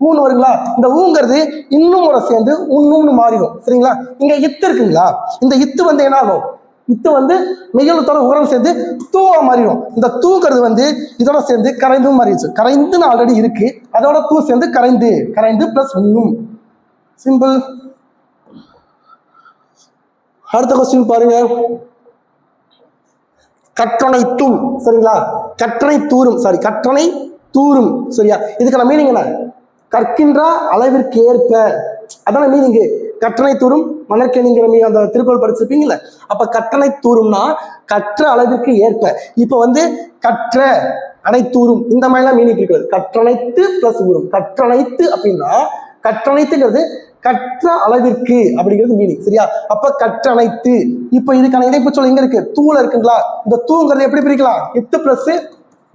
A: ஊன்னு வருங்களா, இந்த ஊங்கிறது இன்னும் ஒரு சேர்ந்து உண்ணும்னு மாறிடும். சரிங்களா? இங்க இத்து இருக்குங்களா, இந்த இத்து வந்து என்ன ஆகும்? இத்து வந்து மெய்யெழுத்தோட உகரம் சேர்ந்து தூவா மாறிடும். இந்த தூங்கிறது வந்து இதோட சேர்ந்து கரைந்தும் மாறிடுச்சு. கரைந்துன்னு ஆல்ரெடி இருக்கு, அதோட தூ சேர்ந்து கரைந்து, கரைந்து பிளஸ் உண்ணும். சிம்பிள். அடுத்த கொஸ்டின் பாருங்க, கற்றனை தூம். சரிங்களா? கற்றனை தூரும், சாரி கற்றனை தூரும். சரியா? இதுக்கான மீனிங் என்ன? கற்கின்ற அளவிற்கு ஏற்ப, அதான மீனிங். கற்றனை தூரும் மணற்கேணிங்கிற மீன் அந்த திருக்குறள் படிச்சிருப்பீங்கல்ல. அப்ப கற்றனை தூரும்னா கற்ற அளவிற்கு ஏற்ப. இப்ப வந்து கற்ற அனைத்தூரும் இந்த மாதிரிலாம் மீனிங் இருக்கிறது. கற்றனைத்து பிளஸ் ஊரும். கற்றனைத்து அப்படின்னா கற்றனைத்துங்கிறது கற்ற அளவிற்கு அப்படிங்கிறது மீனிங். சரியா? அப்ப கற்றனைத்து. இப்ப இதுக்கான இணைப்பு சொல் எங்க இருக்கு? தூள இருக்குங்களா, இந்த தூங்கிறது எப்படி பிரிக்கலாம்? இத்து பிளஸ்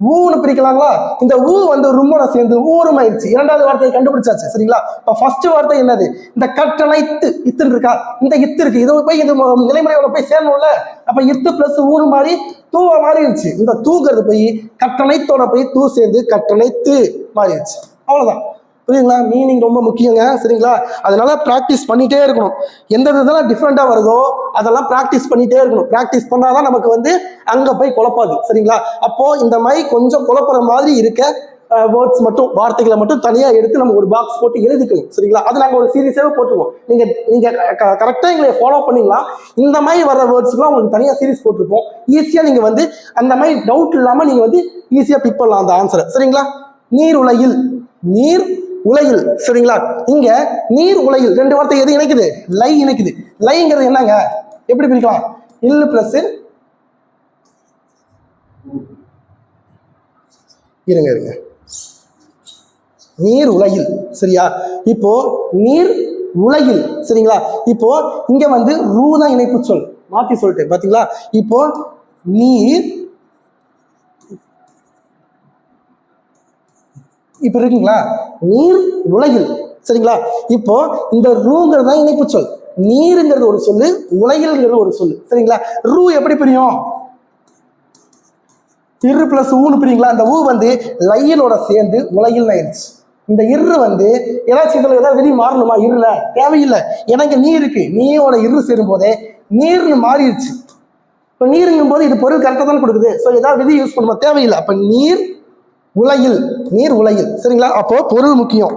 A: ஊன்னு பிரிக்கலாங்களா? இந்த ஊ வந்து ரும்மோட சேர்ந்து ஊரும் ஆயிடுச்சு. இரண்டாவது வார்த்தையை கண்டுபிடிச்சாச்சு. சரிங்களா? இப்ப ஃபர்ஸ்ட் வார்த்தை என்னது? இந்த கற்றனைத்து, இத்துன்னு இருக்கா, இந்த இத்து இருக்கு, இது போய் இது நிலைமுறையோட போய் சேரணும்ல. அப்ப இத்து பிளஸ் ஊரு மாதிரி தூவா மாறிடுச்சு. இந்த தூங்கிறது போய் கற்றனைத்தோட போய் தூ சேர்ந்து கற்றனைத்து மாறிடுச்சு. அவ்வளவுதான். புரியுங்களா? மீனிங் ரொம்ப முக்கியங்க. சரிங்களா? அதனால ப்ராக்டிஸ் பண்ணிட்டே இருக்கணும். எந்த இதெல்லாம் டிஃப்ரெண்டா வருதோ அதெல்லாம் ப்ராக்டிஸ் பண்ணிட்டே இருக்கணும். ப்ராக்டிஸ் பண்ணாதான் நமக்கு வந்து அங்க போய் குழப்பாது. சரிங்களா? அப்போ இந்த மாதிரி கொஞ்சம் குழப்புற மாதிரி இருக்க வேர்ட்ஸ் மட்டும், வார்த்தைகளை மட்டும் தனியா எடுத்து நம்ம ஒரு பாக்ஸ் போட்டு எழுதிக்கணும். சரிங்களா? அது நாங்க ஒரு சீரீஸாவே போட்டுருவோம். நீங்க கரெக்டா எங்களை ஃபாலோ பண்ணீங்களா, இந்த மாதிரி வர வேர்ட்ஸ்க்குலாம் உங்களுக்கு தனியா சீரீஸ் போட்டிருப்போம். ஈஸியா நீங்க வந்து அந்த மாதிரி டவுட் இல்லாம நீங்க வந்து ஈஸியா பிக் பண்ணலாம் அந்த ஆன்சரை. சரிங்களா? நீர் உலகில், நீர் உலையில். சரிங்களா? இங்க நீர் உலையில் ரெண்டு வார்த்தை எது இணைக்குது? லை இணைக்குது. லைங்கிறது என்னங்க? எப்படி பிரிக்கலாம்? இல்லு பிளஸ் இருங்க நீர் உலையில். சரியா? இப்போ நீர் உலகில். சரிங்களா? இப்போ இங்க வந்து ரூ தான் இணைப்பு சொல், மாத்தி சொல்லிட்டேன் பாத்தீங்களா? இப்போ நீர் இப்ப இருக்குங்களா? நீர் உலகில். சரிங்களா? இப்போ இந்த ரூங்கிறது தான் இணைப்பு சொல், நீருங்கிறது ஒரு சொல்லு, உலகில்ங்கிறது ஒரு சொல்லு. சரிங்களா? ரூ எப்படி பிரியும்? இரு பிளஸ் ஊன்னு பிரிங்களா? அந்த ஊ வந்து லையனோட சேர்ந்து உலகில் ஆயிடுச்சு. இந்த இரு வந்து ஏதாச்சும் இதுல ஏதாவது வெளியே மாறணுமா? இருல தேவையில்லை. எனக்கு நீ இருக்கு, நீயோட இரு சேரும் போதே நீர்னு மாறிடுச்சு. இப்ப நீருங்கும் போது இது பொருள் கரெக்டா தான் கொடுக்குது. ஸோ ஏதாவது விதி யூஸ் பண்ணுமா? தேவையில்லை. அப்ப நீர் உலகில், நீர் உலகில். சரிங்களா? அப்போ பொருள் முக்கியம்.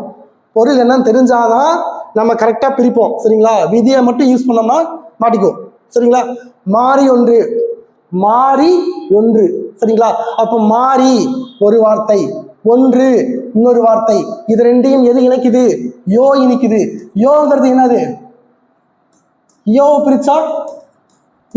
A: பொருள் என்னன்னு தெரிஞ்சாதான் நம்ம கரெக்டா பிரிப்போம். சரிங்களா? விதியை மட்டும் யூஸ் பண்ணோம்னா மாட்டிக்கும். சரிங்களா? மாறி ஒன்று, மாறி ஒன்று. சரிங்களா? அப்போ மாறி ஒரு வார்த்தை, ஒன்று இன்னொரு வார்த்தை. இது ரெண்டையும் எது இணைக்குது? யோ இணைக்குது. யோங்கிறது என்னது? யோ பிரிச்சா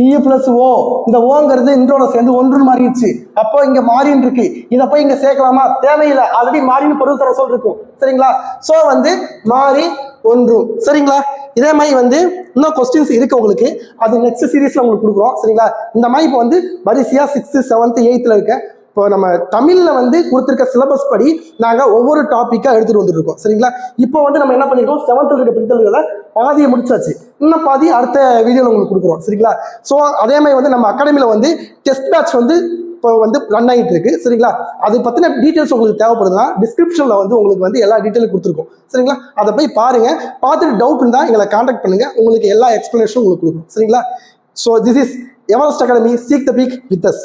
A: இ பிளஸ் ஓ. இந்த ஓங்கிறது இன்றோட சேர்ந்து ஒன்றுன்னு மாறிடுச்சு. அப்போ இங்க மாறின்னு இருக்கு. இதை போய் இங்க சேர்க்கலாமா? தேவையில்லை. ஆல்ரெடி மாறின்னு பொருள் தர சொல் இருக்கும். சரிங்களா? சோ வந்து மாறி ஒன்றும். சரிங்களா? இதே மாதிரி வந்து இன்னும் கொஸ்டின்ஸ் இருக்கு உங்களுக்கு, அது நெக்ஸ்ட் சீரீஸ்ல உங்களுக்கு கொடுக்குறோம். சரிங்களா? இந்த மாதிரி இப்போ வந்து வரிசையா 6th 7th 8th இருக்க இப்போ நம்ம தமிழ்ல வந்து கொடுத்துருக்க சிலபஸ் படி நாங்க ஒவ்வொரு டாபிக்கா எடுத்துட்டு வந்துருக்கோம். சரிங்களா? இப்போ வந்து நம்ம என்ன பண்ணிருக்கோம்? 7th இருக்க பிரித்தல்களை பாதியை முடிச்சாச்சு. இன்னும் பாதி அடுத்த வீடியோல உங்களுக்கு கொடுக்குறோம். சரிங்களா? ஸோ அதே மாதிரி வந்து நம்ம அகாடமியில வந்து டெஸ்ட் பேட்ச் வந்து இப்போ வந்து ரன் ஆகிட்டு இருக்கு. சரிங்களா? அது பத்தின டீட்டெயில்ஸ் உங்களுக்கு தேவைப்படுதுன்னா டிஸ்கிரிப்ஷன்ல வந்து உங்களுக்கு வந்து எல்லா டீட்டெயிலும் கொடுத்துருக்கோம். சரிங்களா? அதை போய் பாருங்க. பார்த்துட்டு டவுட் இருந்தா எங்களை கான்டாக்ட் பண்ணுங்க, உங்களுக்கு எல்லா எக்ஸ்பிளனேஷனும் உங்களுக்கு கொடுக்கும். சரிங்களா? So this is Everest academy, seek the peak with as.